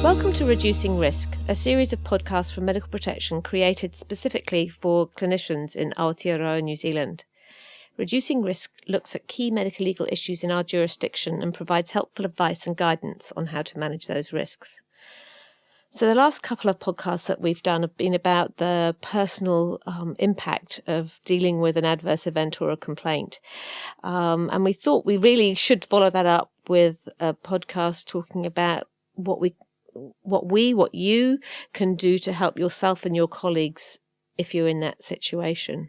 Welcome to Reducing Risk, a series of podcasts from Medical Protection created specifically for clinicians in Aotearoa, New Zealand. Reducing Risk looks at key medical legal issues in our jurisdiction and provides helpful advice and guidance on how to manage those risks. So the last couple of podcasts that we've done have been about the personal impact of dealing with an adverse event or a complaint. And we thought we really should follow that up with a podcast talking about what you can do to help yourself and your colleagues if you're in that situation.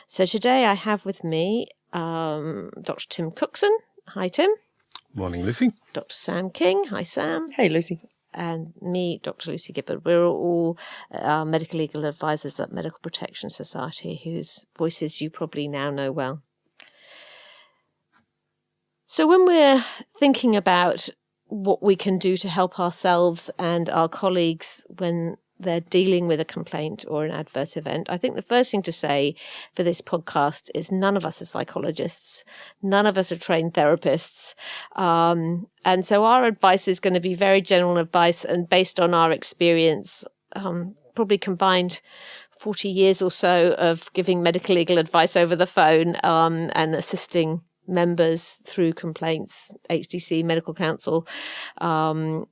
So today I have with me Dr. Tim Cookson. Hi, Tim. Morning, Lucy. Dr. Sam King. Hi, Sam. Hey, Lucy. And me, Dr. Lucy Gibbard. We're all medical legal advisors at Medical Protection Society, whose voices you probably now know well. So when we're thinking about what we can do to help ourselves and our colleagues when they're dealing with a complaint or an adverse event, I think the first thing to say for this podcast is none of us are psychologists. None of us are trained therapists. And so our advice is going to be very general advice and based on our experience, probably combined 40 years or so of giving medical legal advice over the phone and assisting members through complaints, HDC, Medical Council. And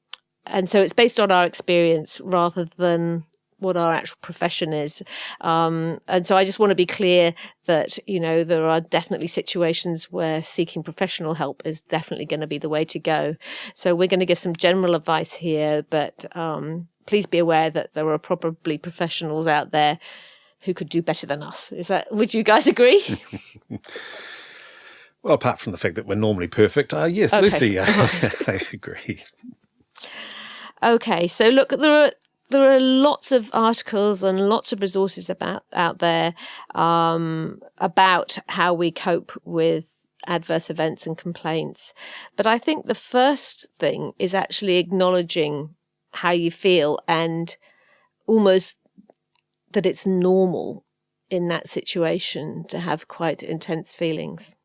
so it's based on our experience rather than what our actual profession is. And so I just want to be clear that, there are definitely situations where seeking professional help is definitely going to be the way to go. So we're going to give some general advice here, but please be aware that there are probably professionals out there who could do better than us. Would you guys agree? Well, apart from the fact that we're normally perfect, yes, okay. Lucy, I agree. Okay, so look, there are lots of articles and lots of resources out there about how we cope with adverse events and complaints. But I think the first thing is actually acknowledging how you feel and almost that it's normal in that situation to have quite intense feelings.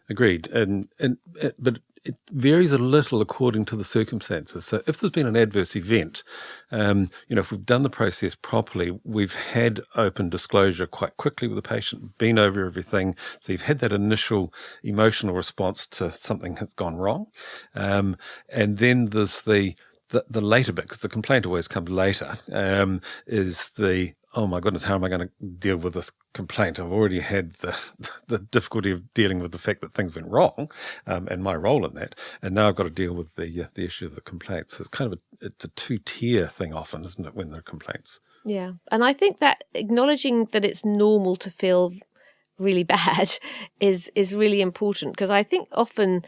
Agreed, but it varies a little according to the circumstances. So if there's been an adverse event, if we've done the process properly, we've had open disclosure quite quickly with the patient, been over everything. So you've had that initial emotional response to something that's gone wrong. And then there's the later bit, because the complaint always comes later, is the, oh my goodness, how am I going to deal with this complaint? I've already had the difficulty of dealing with the fact that things went wrong and my role in that, and now I've got to deal with the issue of the complaint. So it's kind of it's a two-tier thing often, isn't it, when there are complaints? Yeah, and I think that acknowledging that it's normal to feel really bad is really important, because I think often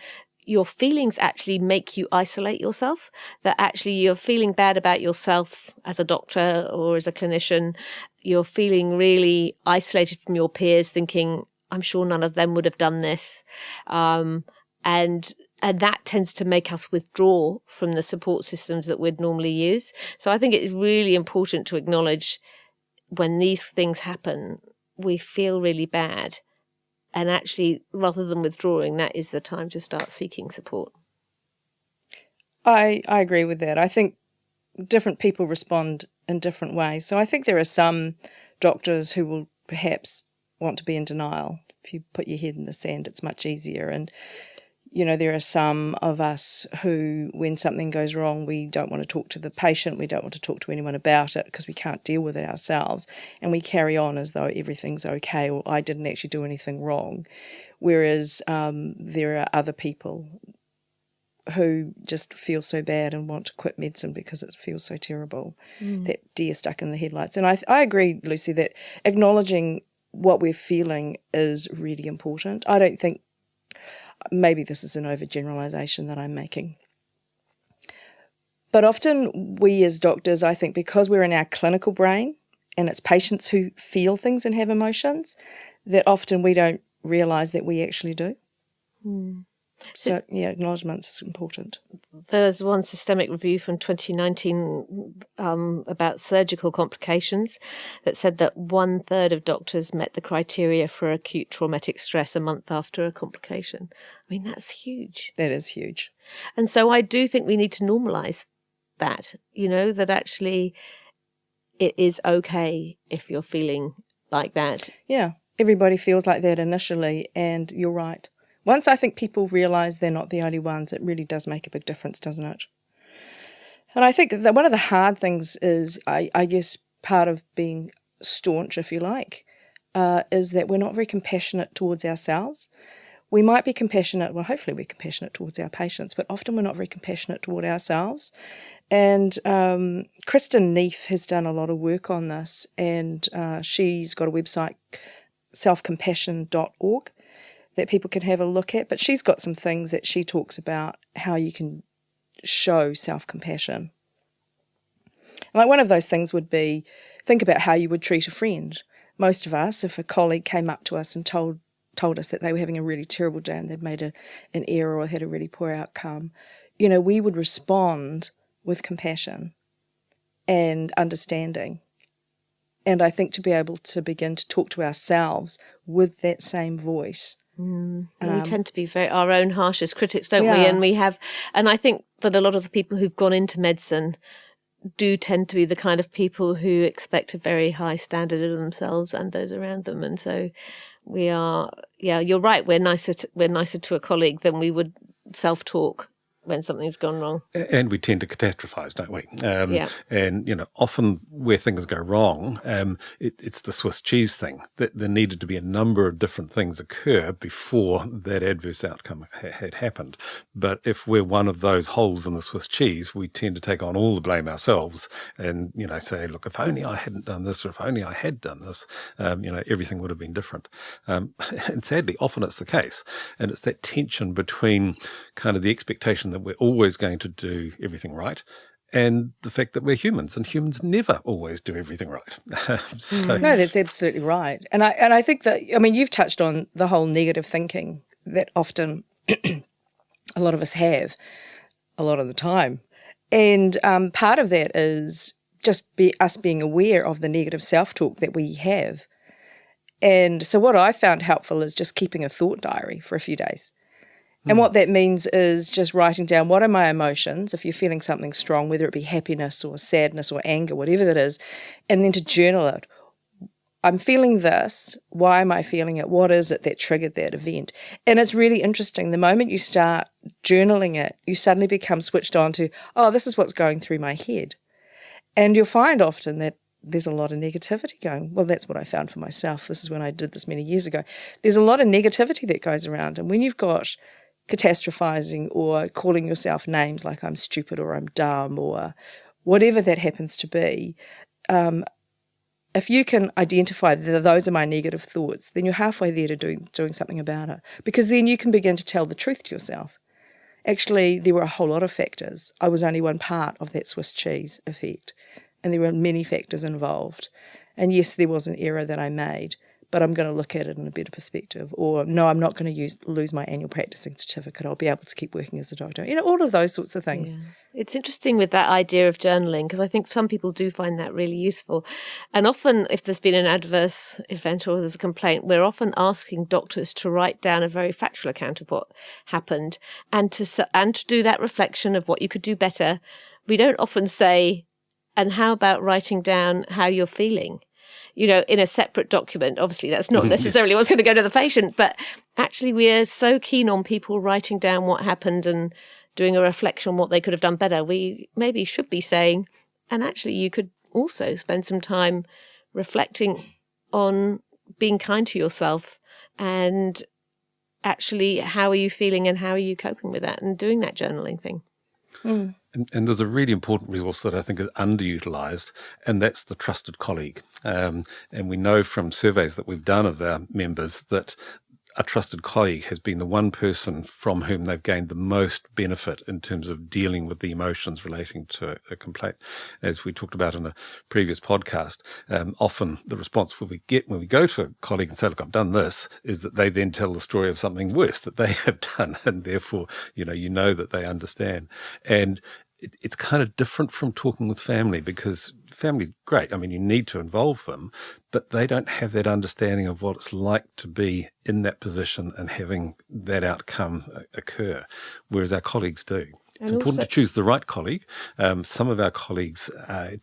your feelings actually make you isolate yourself, that actually you're feeling bad about yourself as a doctor or as a clinician. You're feeling really isolated from your peers, thinking, I'm sure none of them would have done this. And that tends to make us withdraw from the support systems that we'd normally use. So I think it's really important to acknowledge when these things happen, we feel really bad. And actually, rather than withdrawing, that is the time to start seeking support. I agree with that. I think different people respond in different ways. So I think there are some doctors who will perhaps want to be in denial. If you put your head in the sand, it's much easier. And, there are some of us who, when something goes wrong, we don't want to talk to the patient, we don't want to talk to anyone about it because we can't deal with it ourselves. And we carry on as though everything's okay, or I didn't actually do anything wrong. Whereas there are other people who just feel so bad and want to quit medicine because it feels so terrible, that deer stuck in the headlights. And I agree, Lucy, that acknowledging what we're feeling is really important. I don't think, maybe this is an overgeneralization that I'm making, but often we as doctors, I think, because we're in our clinical brain and it's patients who feel things and have emotions, that often we don't realise that we actually do. So, acknowledgement is important. There's one systemic review from 2019 about surgical complications that said that 1/3 of doctors met the criteria for acute traumatic stress a month after a complication. I mean, that's huge. That is huge. And so I do think we need to normalise that, that actually it is okay if you're feeling like that. Yeah, everybody feels like that initially, and you're right. Once I think people realise they're not the only ones, it really does make a big difference, doesn't it? And I think that one of the hard things is, I guess, part of being staunch, if you like, is that we're not very compassionate towards ourselves. We might be compassionate, well, hopefully we're compassionate towards our patients, but often we're not very compassionate toward ourselves. And Kristen Neef has done a lot of work on this, and she's got a website, selfcompassion.org, that people can have a look at. But she's got some things that she talks about how you can show self-compassion. Like one of those things would be, think about how you would treat a friend. Most of us, if a colleague came up to us and told us that they were having a really terrible day and they'd made an error or had a really poor outcome, we would respond with compassion and understanding. And I think to be able to begin to talk to ourselves with that same voice. We tend to be our own harshest critics, don't we? And I think that a lot of the people who've gone into medicine do tend to be the kind of people who expect a very high standard of themselves and those around them. And so we are, you're right. We're nicer to a colleague than we would self-talk when something's gone wrong. And we tend to catastrophize, don't we? And, often where things go wrong, it's the Swiss cheese thing, that there needed to be a number of different things occur before that adverse outcome had happened. But if we're one of those holes in the Swiss cheese, we tend to take on all the blame ourselves and, say, look, if only I hadn't done this, or if only I had done this, everything would have been different. And sadly, often it's the case. And it's that tension between kind of the expectation that we're always going to do everything right, and the fact that we're humans, and humans never always do everything right. No, that's absolutely right. And I think that, you've touched on the whole negative thinking that often a lot of us have a lot of the time. And part of that is just us being aware of the negative self-talk that we have. And so what I found helpful is just keeping a thought diary for a few days. And what that means is just writing down, what are my emotions, if you're feeling something strong, whether it be happiness or sadness or anger, whatever that is, and then to journal it. I'm feeling this. Why am I feeling it? What is it that triggered that event? And it's really interesting. The moment you start journaling it, you suddenly become switched on to, this is what's going through my head. And you'll find often that there's a lot of negativity going. Well, that's what I found for myself. This is when I did this many years ago. There's a lot of negativity that goes around. And when you've got catastrophizing or calling yourself names like I'm stupid or I'm dumb or whatever that happens to be, if you can identify that those are my negative thoughts, then you're halfway there to doing something about it. Because then you can begin to tell the truth to yourself. Actually, there were a whole lot of factors. I was only one part of that Swiss cheese effect, and there were many factors involved. And yes, there was an error that I made, but I'm going to look at it in a better perspective. Or, no, I'm not going to lose my annual practicing certificate. I'll be able to keep working as a doctor. All of those sorts of things. Yeah. It's interesting with that idea of journaling, because I think some people do find that really useful. And often if there's been an adverse event or there's a complaint, we're often asking doctors to write down a very factual account of what happened and to do that reflection of what you could do better. We don't often say, and how about writing down how you're feeling? In a separate document. Obviously, that's not necessarily what's going to go to the patient, but actually we're so keen on people writing down what happened and doing a reflection on what they could have done better. We maybe should be saying, and actually you could also spend some time reflecting on being kind to yourself and actually how are you feeling and how are you coping with that, and doing that journaling thing. And there's a really important resource that I think is underutilised, and that's the trusted colleague. And we know from surveys that we've done of our members that a trusted colleague has been the one person from whom they've gained the most benefit in terms of dealing with the emotions relating to a complaint. As we talked about in a previous podcast, often the response we get when we go to a colleague and say, look, I've done this, is that they then tell the story of something worse that they have done, and therefore, you know that they understand. And it's kind of different from talking with family, because family's great. I mean, you need to involve them, but they don't have that understanding of what it's like to be in that position and having that outcome occur, whereas our colleagues do. It's important to choose the right colleague. Some of our colleagues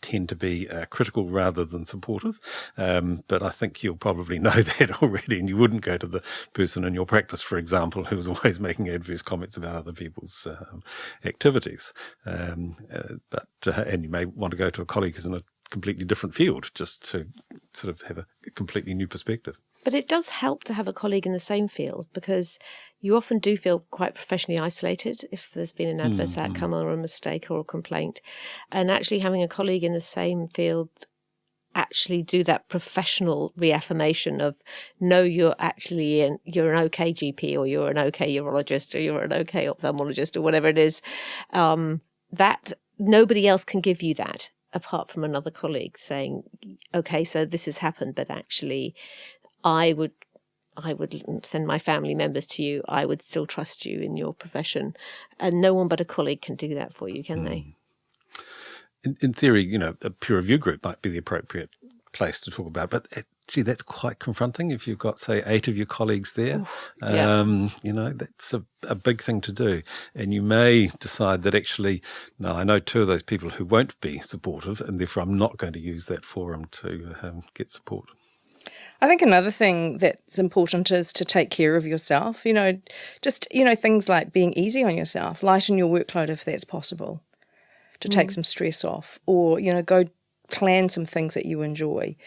tend to be critical rather than supportive, but I think you'll probably know that already, and you wouldn't go to the person in your practice, for example, who was always making adverse comments about other people's activities. And you may want to go to a colleague who's in a completely different field, just to sort of have a completely new perspective. But it does help to have a colleague in the same field, because you often do feel quite professionally isolated if there's been an adverse outcome or a mistake or a complaint. And actually having a colleague in the same field actually do that professional reaffirmation of, no, you're an okay GP, or you're an okay urologist, or you're an okay ophthalmologist, or whatever it is, that nobody else can give you that apart from another colleague saying, okay, so this has happened, but actually I would send my family members to you. I would still trust you in your profession. And no one but a colleague can do that for you, can they? In theory, a peer review group might be the appropriate place to talk about, but actually that's quite confronting if you've got, say, 8 of your colleagues there. That's a big thing to do. And you may decide that actually, no, I know 2 of those people who won't be supportive, and therefore I'm not going to use that forum to get support. I think another thing that's important is to take care of yourself. Things like being easy on yourself, lighten your workload if that's possible, to take some stress off, or, go plan some things that you enjoy.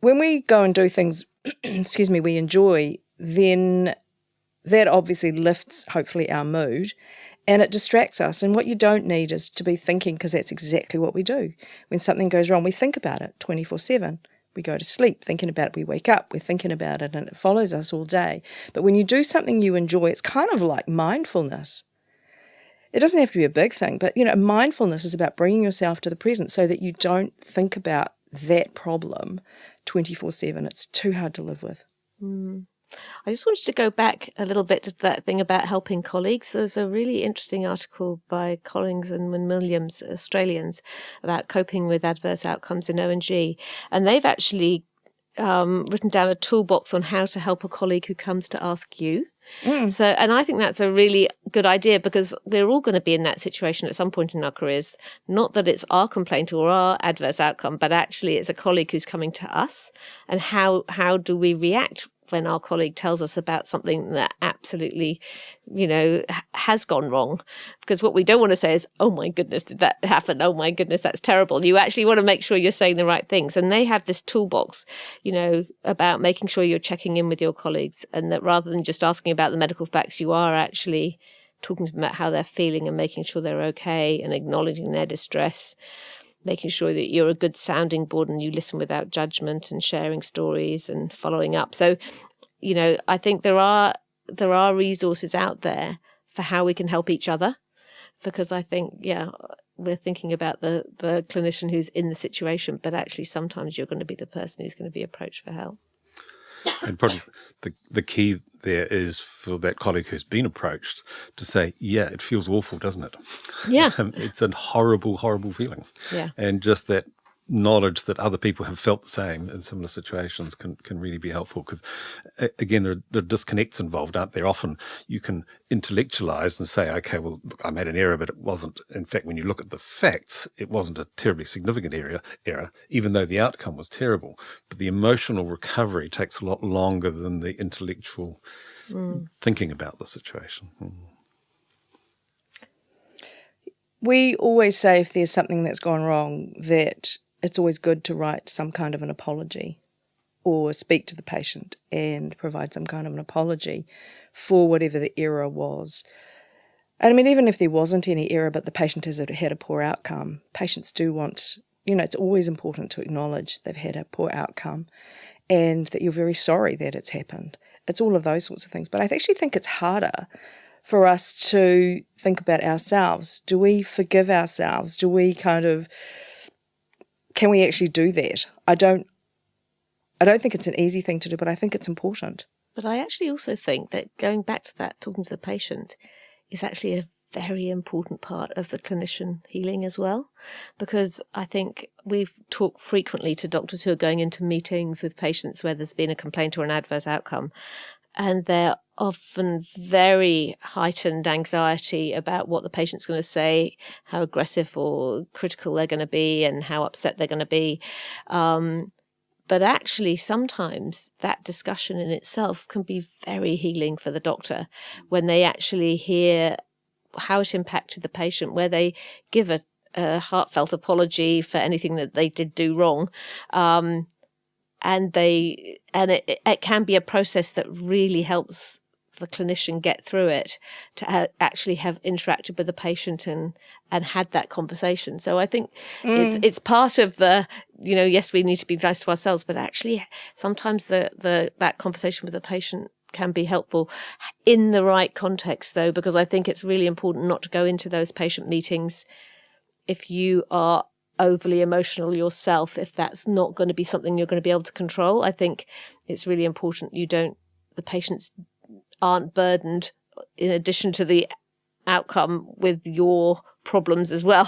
When we go and do things, we enjoy, then that obviously lifts, hopefully, our mood, and it distracts us. And what you don't need is to be thinking, because that's exactly what we do. When something goes wrong, we think about it 24/7. We go to sleep thinking about it, we wake up, we're thinking about it, and it follows us all day. But when you do something you enjoy, it's kind of like mindfulness. It doesn't have to be a big thing, but, mindfulness is about bringing yourself to the present so that you don't think about that problem 24/7. It's too hard to live with. I just wanted to go back a little bit to that thing about helping colleagues. There's a really interesting article by Collins and Williams, Australians, about coping with adverse outcomes in O&G. And they've actually written down a toolbox on how to help a colleague who comes to ask you. And I think that's a really good idea, because we're all going to be in that situation at some point in our careers. Not that it's our complaint or our adverse outcome, but actually it's a colleague who's coming to us. And how do we react when our colleague tells us about something that absolutely, has gone wrong? Because what we don't want to say is, oh my goodness, did that happen? Oh my goodness, that's terrible. You actually want to make sure you're saying the right things. And they have this toolbox, about making sure you're checking in with your colleagues, and that rather than just asking about the medical facts, you are actually talking to them about how they're feeling and making sure they're okay and acknowledging their distress, making sure that you're a good sounding board and you listen without judgment, and sharing stories and following up. So, I think there are resources out there for how we can help each other, because I think, we're thinking about the clinician who's in the situation, but actually sometimes you're going to be the person who's going to be approached for help. And probably the key there is for that colleague who's been approached to say, yeah, it feels awful, doesn't it? Yeah. It's a horrible, horrible feeling. Yeah. And just that knowledge that other people have felt the same in similar situations can really be helpful, because, again, there are disconnects involved, aren't there? Often you can intellectualize and say, okay, well, look, I made an error, but it wasn't. In fact, when you look at the facts, it wasn't a terribly significant error, even though the outcome was terrible. But the emotional recovery takes a lot longer than the intellectual thinking about the situation. We always say, if there's something that's gone wrong, that it's always good to write some kind of an apology, or speak to the patient and provide some kind of an apology for whatever the error was. And I mean, even if there wasn't any error, but the patient has had a poor outcome, patients do want, it's always important to acknowledge they've had a poor outcome and that you're very sorry that it's happened. it's all of those sorts of things. But I actually think it's harder for us to think about ourselves. Do we forgive ourselves? Do we can we actually do that? I don't think it's an easy thing to do, but I think it's important. But I actually also think that going back to that, talking to the patient, is actually a very important part of the clinician healing as well. Because I think we've talked frequently to doctors who are going into meetings with patients where there's been a complaint or an adverse outcome, and they're often very heightened anxiety about what the patient's going to say, how aggressive or critical they're going to be, and how upset they're going to be. But actually, sometimes that discussion in itself can be very healing for the doctor when they actually hear how it impacted the patient, where they give a heartfelt apology for anything that they did do wrong. And it can be a process that really helps the clinician get through it, to actually have interacted with the patient and had that conversation. So I think it's part of the, yes, we need to be nice to ourselves, but actually sometimes that conversation with the patient can be helpful in the right context, though, because I think it's really important not to go into those patient meetings if you are overly emotional yourself, if that's not going to be something you're going to be able to control. I think it's really important the patients aren't burdened in addition to the outcome with your problems as well,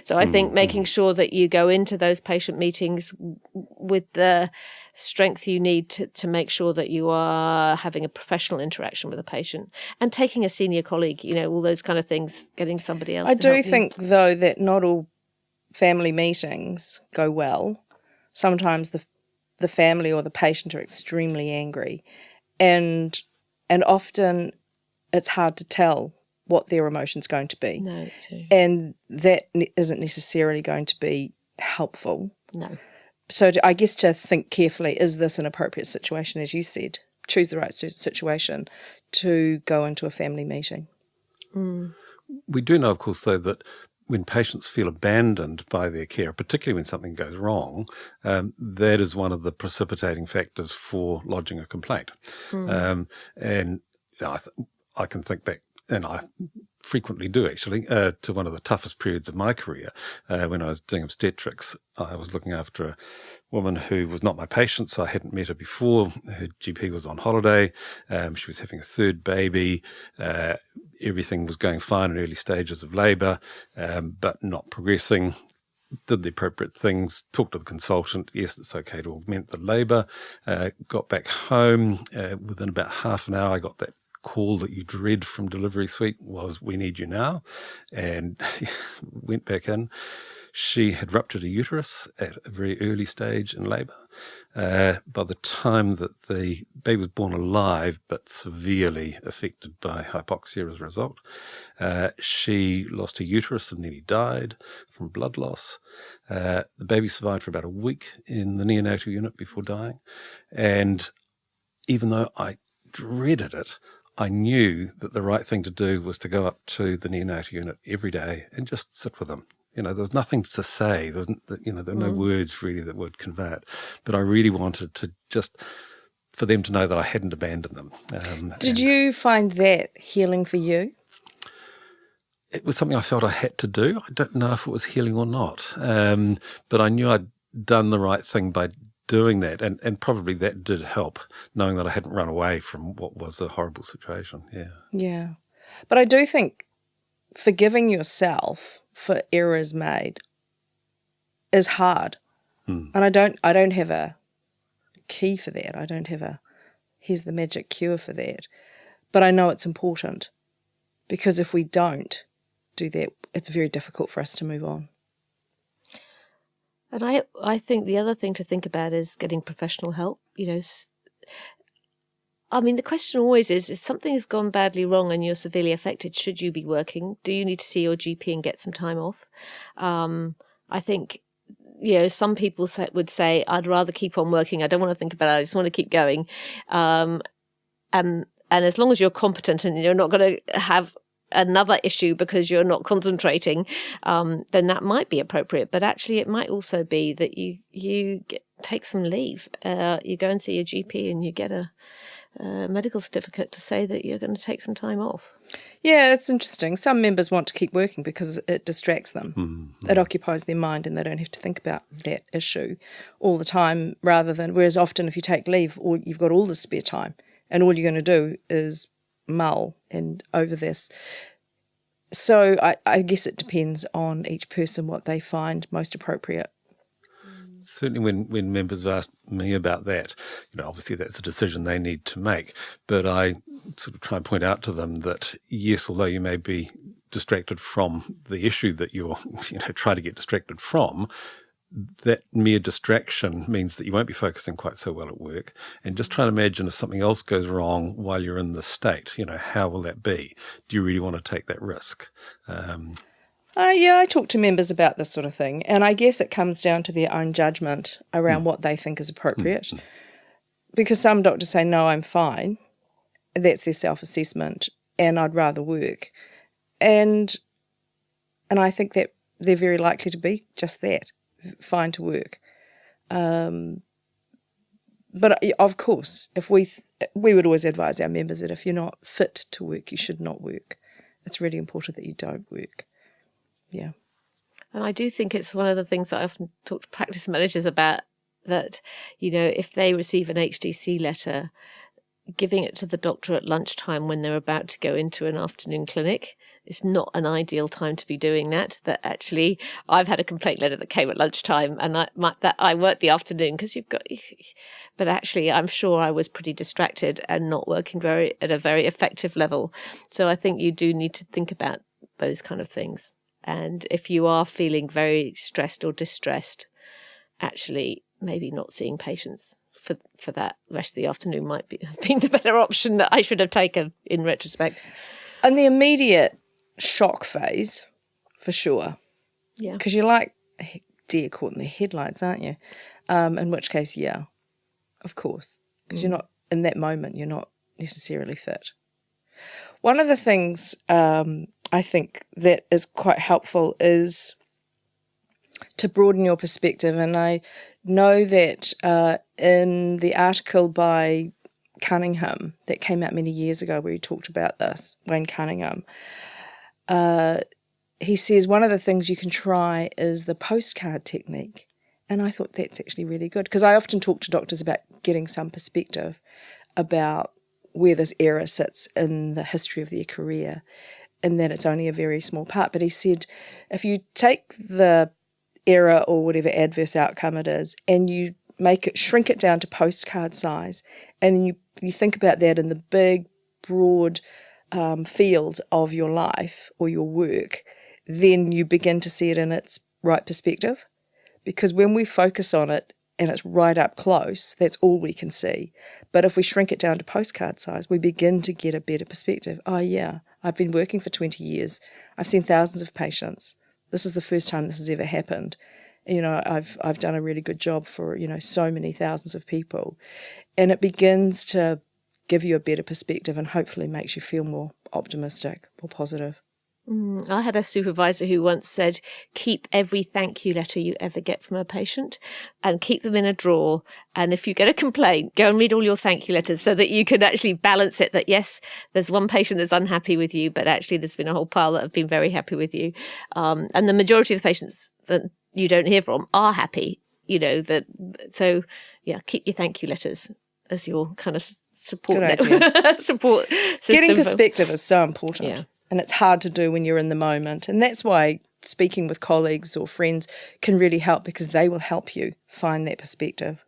So I think making sure that you go into those patient meetings with the strength you need to make sure that you are having a professional interaction with a patient, and taking a senior colleague, all those kind of things, getting somebody else I to help do think, though, that not all family meetings go well. Sometimes the family or the patient are extremely angry, and often it's hard to tell what their emotion's going to be. No, too. And that isn't necessarily going to be helpful. No. So I guess to think carefully, is this an appropriate situation, as you said? Choose the right situation to go into a family meeting. We do know, of course, though, that when patients feel abandoned by their carer, particularly when something goes wrong, that is one of the precipitating factors for lodging a complaint. And I can think back, and I frequently do actually, to one of the toughest periods of my career. When I was doing obstetrics, I was looking after a woman who was not my patient, so I hadn't met her before. Her GP was on holiday. She was having a third baby. Everything was going fine in early stages of labour, but not progressing. Did the appropriate things, talked to the consultant. Yes, it's okay to augment the labour. Got back home. Within about half an hour, I got that call that you dread from delivery suite, was, "We need you now," and went back in. She had ruptured a uterus at a very early stage in labour. By the time that the baby was born alive, but severely affected by hypoxia as a result, she lost her uterus and nearly died from blood loss. The baby survived for about a week in the neonatal unit before dying. And even though I dreaded it, I knew that the right thing to do was to go up to the neonatal unit every day and just sit with them. There was nothing to say. There were no words really that would convey it. But I really wanted to just for them to know that I hadn't abandoned them. Did you find that healing for you? It was something I felt I had to do. I don't know if it was healing or not. But I knew I'd done the right thing by doing that, and probably that did help, knowing that I hadn't run away from what was a horrible situation. Yeah. But I do think forgiving yourself for errors made is hard. And I don't have a key for that. I don't have here's the magic cure for that. But I know it's important, because if we don't do that, it's very difficult for us to move on. And I think the other thing to think about is getting professional help. I mean, the question always is, if something has gone badly wrong and you're severely affected, should you be working? Do you need to see your GP and get some time off? I think, some people would say, I'd rather keep on working. I don't want to think about it. I just want to keep going. And as long as you're competent and you're not going to have another issue because you're not concentrating, then that might be appropriate. But actually, it might also be that you take some leave. You go and see your GP and you get a medical certificate to say that you're going to take some time off. Yeah, it's interesting. Some members want to keep working because it distracts them. It occupies their mind and they don't have to think about that issue all the time, whereas often if you take leave, or you've got all this spare time and all you're going to do is mull and over this. So I guess it depends on each person what they find most appropriate. Certainly when members have asked me about that, obviously that's a decision they need to make. But I sort of try and point out to them that, yes, although you may be distracted from the issue that you're trying to get distracted from, that mere distraction means that you won't be focusing quite so well at work. And just try and imagine if something else goes wrong while you're in this state, how will that be? Do you really want to take that risk? Yeah, I talk to members about this sort of thing, and I guess it comes down to their own judgment around what they think is appropriate. Because some doctors say, no, I'm fine. That's their self-assessment, and I'd rather work. And I think that they're very likely to be just that, fine to work. But of course, if we would always advise our members that if you're not fit to work, you should not work. It's really important that you don't work. Yeah. And I do think it's one of the things that I often talk to practice managers about, that, if they receive an HDC letter, giving it to the doctor at lunchtime when they're about to go into an afternoon clinic is not an ideal time to be doing that. That actually, I've had a complaint letter that came at lunchtime, and I worked the afternoon because but actually I'm sure I was pretty distracted and not working at a very effective level. So I think you do need to think about those kind of things. And if you are feeling very stressed or distressed, actually maybe not seeing patients for that rest of the afternoon might have been the better option that I should have taken in retrospect. And the immediate shock phase, for sure. Yeah. Because you're like deer caught in the headlights, aren't you? In which case, yeah, of course. Because you're not, in that moment, you're not necessarily fit. One of the things I think that is quite helpful is to broaden your perspective. And I know that in the article by Cunningham that came out many years ago where he talked about this, Wayne Cunningham, he says one of the things you can try is the postcard technique. And I thought that's actually really good, because I often talk to doctors about getting some perspective about where this error sits in the history of their career, and that it's only a very small part. But he said if you take the error or whatever adverse outcome it is and you shrink it down to postcard size, and you think about that in the big, broad field of your life or your work, then you begin to see it in its right perspective. Because when we focus on it and it's right up close, that's all we can see. But if we shrink it down to postcard size, we begin to get a better perspective. Oh yeah, I've been working for 20 years. I've seen thousands of patients. This is the first time this has ever happened. I've done a really good job for, so many thousands of people. And it begins to give you a better perspective and hopefully makes you feel more optimistic, more positive. I had a supervisor who once said, keep every thank you letter you ever get from a patient and keep them in a drawer. And if you get a complaint, go and read all your thank you letters so that you can actually balance it, that yes, there's one patient that's unhappy with you, but actually there's been a whole pile that have been very happy with you. And the majority of the patients that you don't hear from are happy, so yeah, keep your thank you letters as your kind of support support system. Getting perspective is so important. Yeah. And it's hard to do when you're in the moment. And that's why speaking with colleagues or friends can really help, because they will help you find that perspective.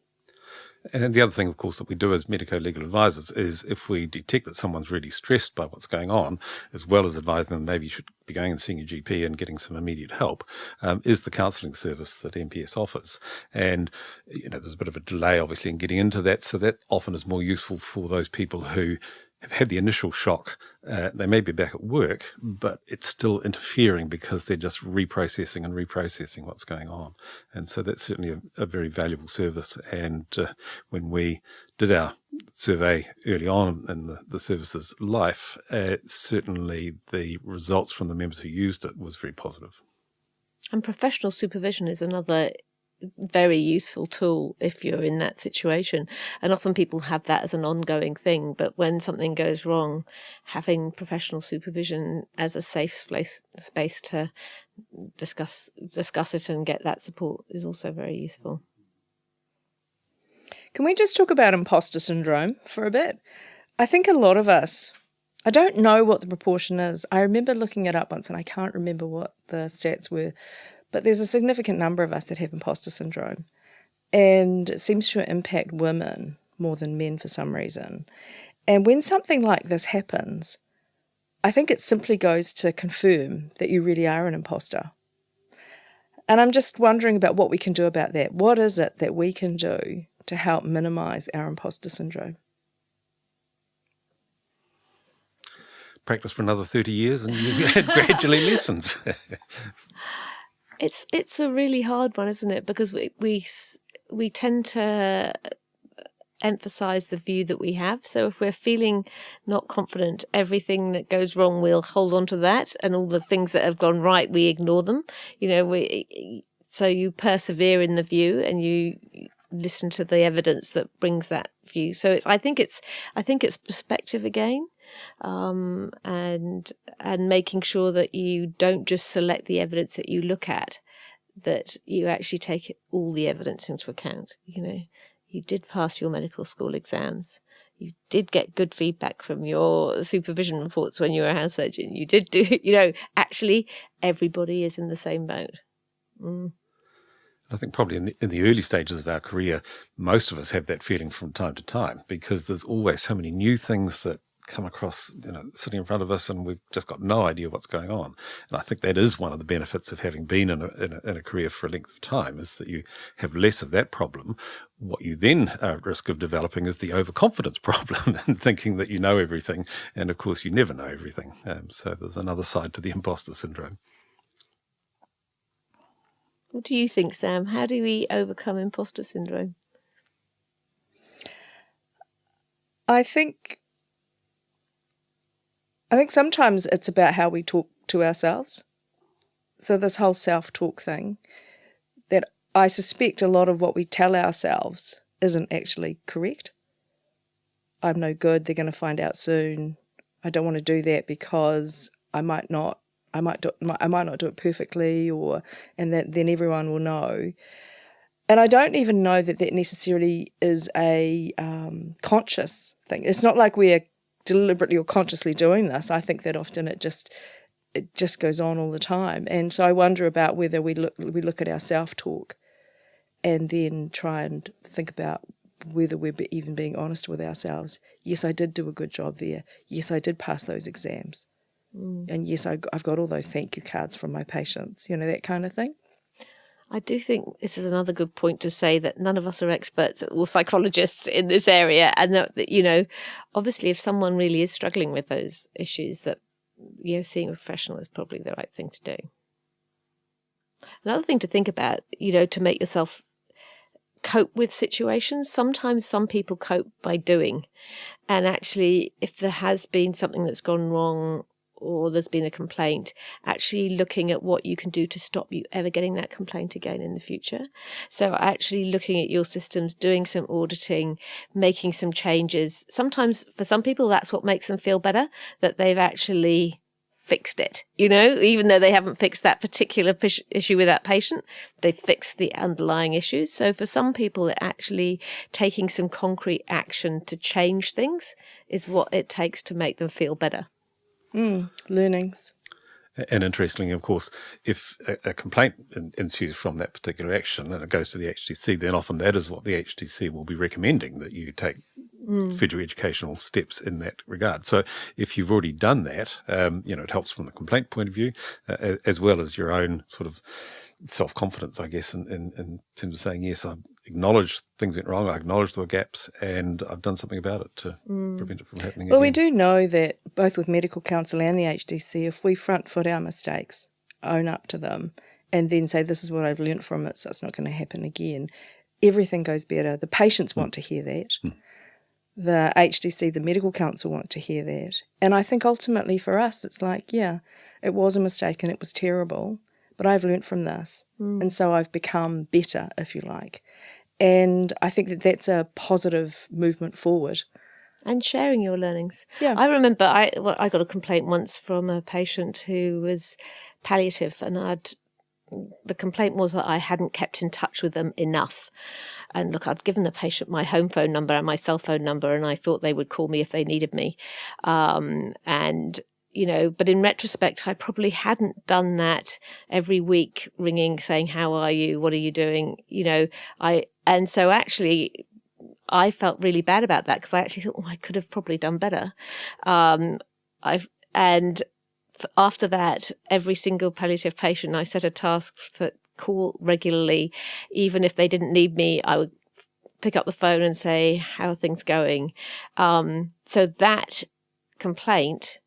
And the other thing, of course, that we do as medico-legal advisors is if we detect that someone's really stressed by what's going on, as well as advising them maybe you should be going and seeing your GP and getting some immediate help, is the counselling service that MPS offers. And, there's a bit of a delay, obviously, in getting into that. So that often is more useful for those people who have had the initial shock. They may be back at work, but it's still interfering because they're just reprocessing what's going on. And so that's certainly a very valuable service. And when we did our survey early on in the service's life, certainly the results from the members who used it was very positive. And professional supervision is another very useful tool if you're in that situation. And often people have that as an ongoing thing, but when something goes wrong, having professional supervision as a safe space to discuss it and get that support is also very useful. Can we just talk about imposter syndrome for a bit? I think a lot of us, I don't know what the proportion is. I remember looking it up once and I can't remember what the stats were, but there's a significant number of us that have imposter syndrome, and it seems to impact women more than men for some reason. And when something like this happens, I think it simply goes to confirm that you really are an imposter. And I'm just wondering about what we can do about that. What is it that we can do to help minimise our imposter syndrome? Practice for another 30 years and you've had gradually lessons. It's a really hard one, isn't it? Because we tend to emphasize the view that we have. So if we're feeling not confident, everything that goes wrong, we'll hold on to that, and all the things that have gone right, we ignore them. So you persevere in the view and you listen to the evidence that brings that view. So I think it's perspective again. And making sure that you don't just select the evidence that you look at, that you actually take all the evidence into account. You did pass your medical school exams. You did get good feedback from your supervision reports when you were a house surgeon. You did do, actually everybody is in the same boat. I think probably in the early stages of our career, most of us have that feeling from time to time, because there's always so many new things that come across, sitting in front of us, and we've just got no idea what's going on. And I think that is one of the benefits of having been in a career for a length of time, is that you have less of that problem. What you then are at risk of developing is the overconfidence problem, and thinking that you know everything. And of course, you never know everything. So there's another side to the imposter syndrome. What do you think, Sam? How do we overcome imposter syndrome? I think sometimes it's about how we talk to ourselves. So this whole self-talk thing, that I suspect a lot of what we tell ourselves isn't actually correct. I'm no good, they're going to find out soon. I don't want to do that because I might not do it perfectly, and that then everyone will know. And I don't even know that necessarily is a conscious thing. It's not like we're deliberately or consciously doing this. I think that often it just goes on all the time. And so I wonder about whether we look at our self-talk and then try and think about whether we're even being honest with ourselves. Yes, I did do a good job there. Yes, I did pass those exams. And yes, I've got all those thank you cards from my patients, that kind of thing. I do think this is another good point to say that none of us are experts or psychologists in this area, and that obviously if someone really is struggling with those issues, that seeing a professional is probably the right thing to do. Another thing to think about, to make yourself cope with situations. Sometimes some people cope by doing, and actually if there has been something that's gone wrong, or there's been a complaint, actually looking at what you can do to stop you ever getting that complaint again in the future. So actually looking at your systems, doing some auditing, making some changes. Sometimes for some people, that's what makes them feel better, that they've actually fixed it, even though they haven't fixed that particular issue with that patient, they've fixed the underlying issues. So for some people, actually taking some concrete action to change things is what it takes to make them feel better. Learnings. And interestingly, of course, if a complaint ensues from that particular action and it goes to the HTC, then often that is what the HTC will be recommending, that you take federal educational steps in that regard. So if you've already done that, it helps from the complaint point of view, as well as your own sort of self-confidence, I guess, in terms of saying, yes, I acknowledge things went wrong, I acknowledge there were gaps, and I've done something about it to prevent it from happening again. Well, we do know that both with Medical Council and the HDC, if we front foot our mistakes, own up to them, and then say, this is what I've learnt from it, so it's not going to happen again, everything goes better. The patients want to hear that. The HDC, the Medical Council want to hear that. And I think ultimately for us, it's like, yeah, it was a mistake and it was terrible, but I've learnt from this. And so I've become better, if you like. And I think that that's a positive movement forward. And sharing your learnings. Yeah. I remember I got a complaint once from a patient who was palliative, and the complaint was that I hadn't kept in touch with them enough. And look, I'd given the patient my home phone number and my cell phone number, and I thought they would call me if they needed me. And, you know, but in retrospect, I probably hadn't done that every week, ringing, saying, how are you? What are you doing? You know, and so actually I felt really bad about that, because I actually thought, I could have probably done better. After that, every single palliative patient, I set a task to call regularly. Even if they didn't need me, I would pick up the phone and say, how are things going? So that complaint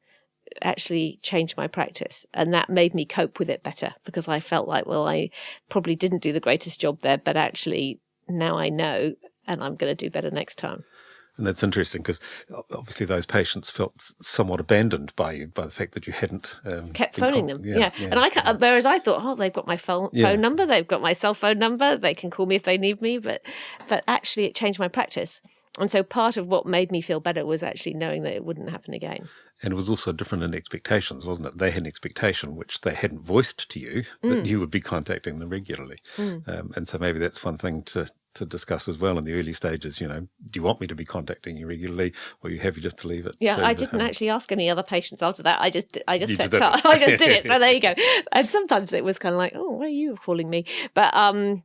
actually changed my practice, and that made me cope with it better, because I felt like, well, I probably didn't do the greatest job there, but actually now I know, and I'm going to do better next time. And that's interesting, because obviously those patients felt somewhat abandoned by you, by the fact that you hadn't kept phoning them. Yeah. And whereas I thought, they've got my phone number, they've got my cell phone number, they can call me if they need me. But actually it changed my practice. And so part of what made me feel better was actually knowing that it wouldn't happen again. And it was also different in expectations, wasn't it? They had an expectation which they hadn't voiced to you, that you would be contacting them regularly. And so maybe that's one thing to discuss as well in the early stages. You know, do you want me to be contacting you regularly, or are you happy just to leave it? Yeah, I didn't actually ask any other patients after that. I just set up. I just did it. So there you go. And sometimes it was kind of like, why are you calling me? But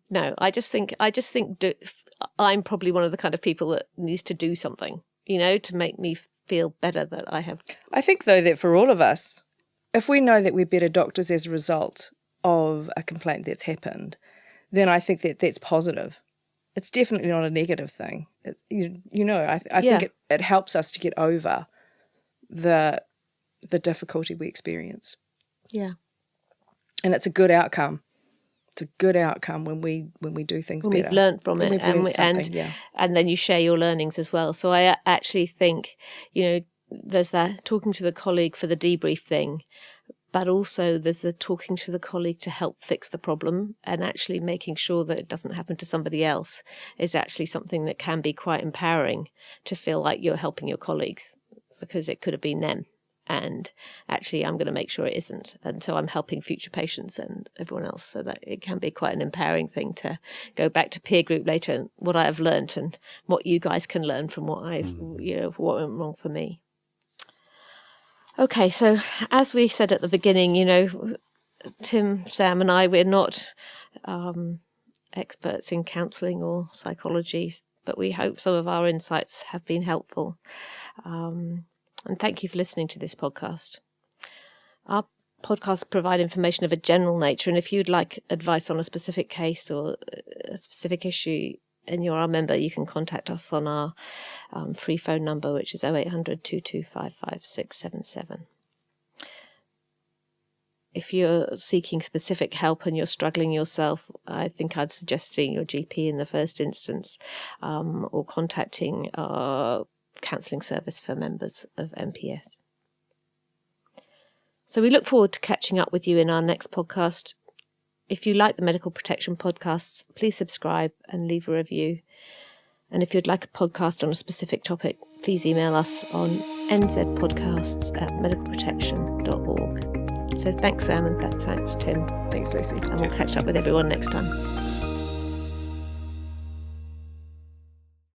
no, I just think I'm probably one of the kind of people that needs to do something, you know, to make me feel better that I have. I think, though, that for all of us, if we know that we're better doctors as a result of a complaint that's happened, then I think that that's positive. It's definitely not a negative thing. I think it helps us to get over the difficulty we experience. Yeah. And it's a good outcome. It's a good outcome when we do things better. We've learned from it, and then you share your learnings as well. So I actually think, you know, there's that talking to the colleague for the debrief thing, but also there's the talking to the colleague to help fix the problem, and actually making sure that it doesn't happen to somebody else is actually something that can be quite empowering, to feel like you're helping your colleagues, because it could have been them. And actually, I'm going to make sure it isn't. And so I'm helping future patients and everyone else, so that it can be quite an empowering thing to go back to peer group later, what I have learned and what you guys can learn from what I've, what went wrong for me. Okay, so as we said at the beginning, you know, Tim, Sam and I, we're not experts in counselling or psychology, but we hope some of our insights have been helpful. And thank you for listening to this podcast. Our podcasts provide information of a general nature, and if you'd like advice on a specific case or a specific issue and you're our member, you can contact us on our free phone number, which is 0800 2255 677. If you're seeking specific help and you're struggling yourself, I think I'd suggest seeing your GP in the first instance, or contacting our counselling service for members of MPS. So we look forward to catching up with you in our next podcast. If you like the Medical Protection podcasts, please subscribe and leave a review. And if you'd like a podcast on a specific topic, please email us on nzpodcasts@medicalprotection.org. So thanks, Sam, and thanks, Tim. Thanks, Lucy. And we'll catch up with everyone next time.